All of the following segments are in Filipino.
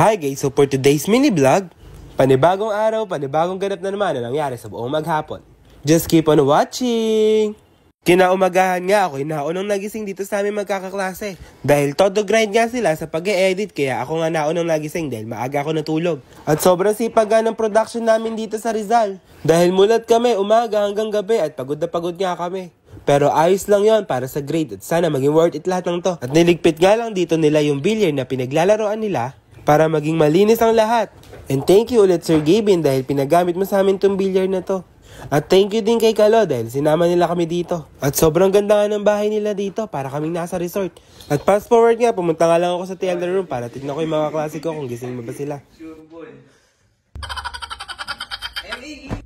Hi guys, so for today's mini vlog, panibagong araw, panibagong ganap na naman na nangyari sa buong maghapon. Just keep on watching! Kinaumagahan nga ako, naunang nagising dito sa aming magkakaklase. Dahil todo grind nga sila sa pag-e-edit, kaya ako nga naunang nagising dahil maaga ako natulog. At sobrang sipag nga ng production namin dito sa Rizal. Dahil mulat kami umaga hanggang gabi at pagod na pagod nga kami. Pero ayos lang yon para sa grade at sana maging worth it lahat ng to. At niligpit nga lang dito nila yung billiard na pinaglalaroan nila para maging malinis ang lahat. And thank you ulit Sir Gavin dahil pinagamit mo sa amin tong billiard na to. At thank you din kay Kalo dahil sinama nila kami dito. At sobrang ganda nga ng bahay nila dito para kaming nasa resort. At fast forward nga, pumunta nga lang ako sa theater room para tignan ko yung mga klase ko kung gising mo ba sila.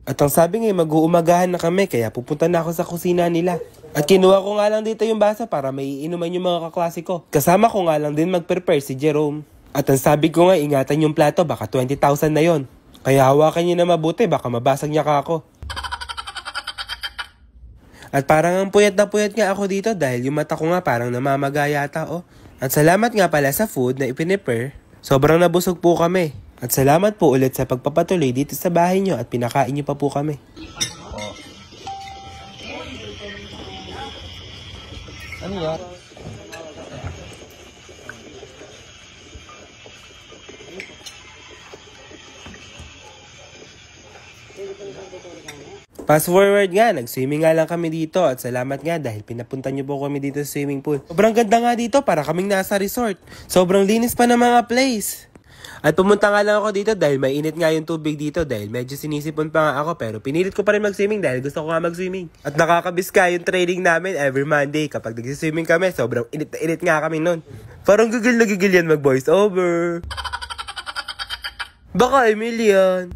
At ang sabi nga, mag-uumagahan na kami kaya pupunta na ako sa kusina nila. At kinuha ko nga lang dito yung basa para may iinuman yung mga kaklase ko. Kasama ko nga lang din mag-prepare si Jerome. At ang sabi ko nga, ingatan yung plato, baka 20,000 na yon. Kaya hawakan niyo na mabuti, baka mabasag niya ka ako. At parang ang puyat na puyat nga ako dito dahil yung mata ko nga parang namamaga yata, oh. At salamat nga pala sa food na ipinipare. Sobrang nabusog po kami. At salamat po ulit sa pagpapatuloy dito sa bahay nyo at pinakain nyo pa po kami. Ano yan? Fast forward nga, nag-swimming nga lang kami dito at salamat nga dahil pinapunta nyo po kami dito sa swimming pool. Sobrang ganda nga dito para kaming nasa resort. Sobrang linis pa ng mga place. At pumunta nga lang ako dito dahil may init nga yung tubig dito dahil medyo sinisipon pa nga ako pero pinilit ko pa rin mag-swimming dahil gusto ko nga mag-swimming. At nakakabis ka yung training namin every Monday. Kapag nag-swimming kami, sobrang init na init nga kami nun. Parang gigil na gigil yan mag-voice over. Baka Emilian.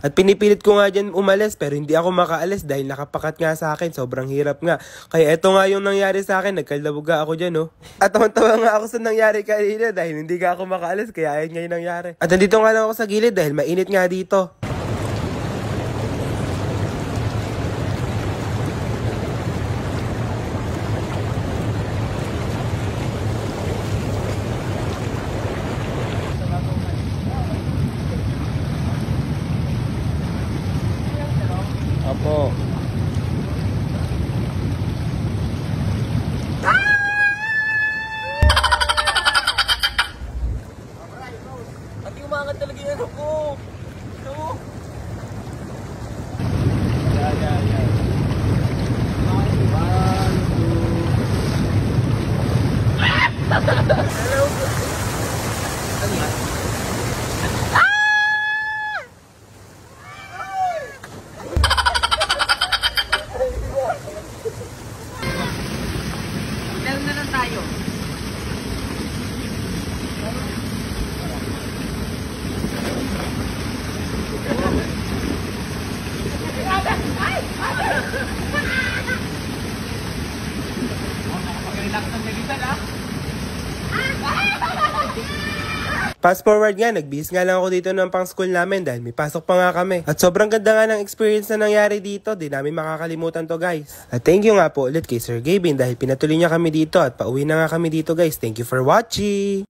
At pinipilit ko nga dyan umalis pero hindi ako makaalis dahil nakapakat nga sa akin. Sobrang hirap nga. Kaya eto nga yung nangyari sa akin. Nagkalabuga ako dyan, oh. At tawa nga ako sa nangyari kanina dahil hindi nga ako makaalis. Kaya ayun nga yung nangyari. At nandito nga lang ako sa gilid dahil mainit nga dito. Apo. At yung umangat talaga yung ano ko. Ito. Yeah. Hello. Ano yan? Na lang tayo. Fast forward nga, nagbihis nga lang ako dito ng pang school namin dahil may pasok pa nga kami. At sobrang ganda nga ng experience na nangyari dito, di namin makakalimutan to guys. At thank you nga po ulit kay Sir Gavin dahil pinatuloy niya kami dito at pauwi na nga kami dito guys. Thank you for watching!